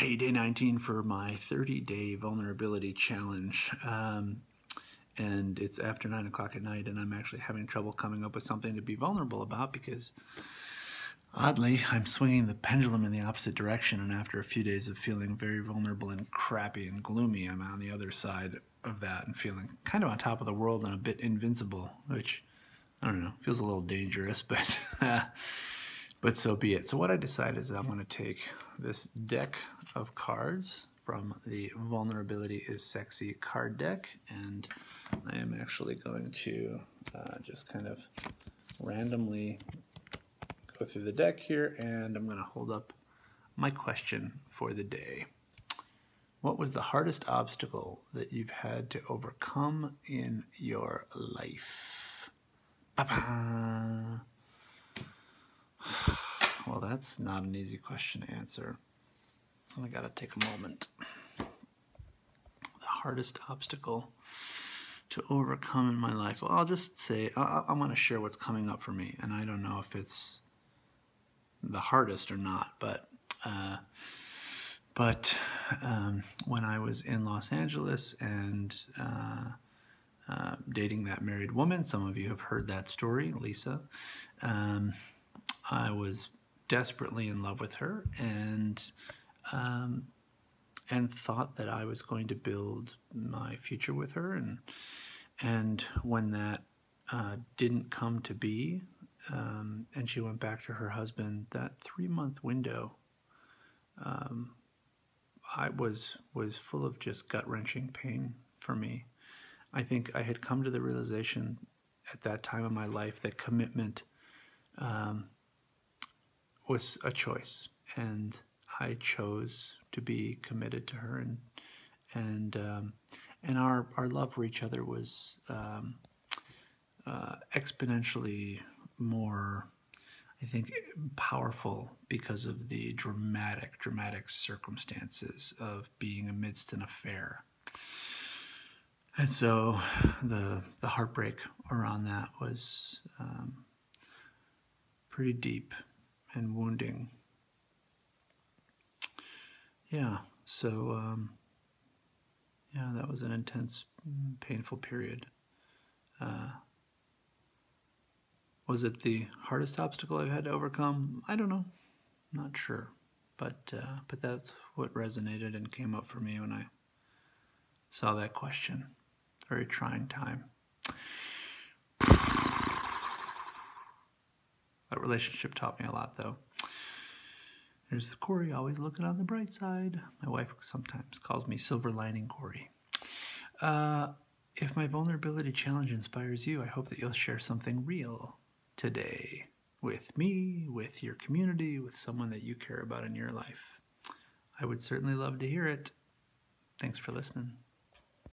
Hey, day 19 for my 30-day vulnerability challenge. And it's after 9 o'clock at night, and I'm actually having trouble coming up with something to be vulnerable about because, oddly, I'm swinging the pendulum in the opposite direction, and after a few days of feeling very vulnerable and crappy and gloomy, I'm on the other side of that and feeling kind of on top of the world and a bit invincible, which, I don't know, feels a little dangerous, but but so be it. So what I decided is I'm going to take this deck of cards from the Vulnerability is Sexy card deck, and I am actually going to just kind of randomly go through the deck here, and I'm going to hold up my question for the day. What was the hardest obstacle that you've had to overcome in your life? Ba-ba! Well, that's not an easy question to answer. I gotta take a moment. The hardest obstacle to overcome in my life. Well, I'll just say I want to share what's coming up for me, and I don't know if it's the hardest or not. But when I was in Los Angeles and dating that married woman, some of you have heard that story, Lisa. I was desperately in love with her, and thought that I was going to build my future with her, and when that didn't come to be, and she went back to her husband, that 3-month window, I was full of just gut-wrenching pain for me. I think I had come to the realization at that time in my life that commitment was a choice, and I chose to be committed to her, and our love for each other was exponentially more, I think, powerful because of the dramatic circumstances of being amidst an affair. And so the heartbreak around that was pretty deep and wounding. Yeah, so yeah, that was an intense, painful period. Was it the hardest obstacle I've had to overcome? I don't know, not sure, but that's what resonated and came up for me when I saw that question. Very trying time. That relationship taught me a lot, though. There's Corey, always looking on the bright side. My wife sometimes calls me Silver Lining Corey. If my vulnerability challenge inspires you, I hope that you'll share something real today with me, with your community, with someone that you care about in your life. I would certainly love to hear it. Thanks for listening.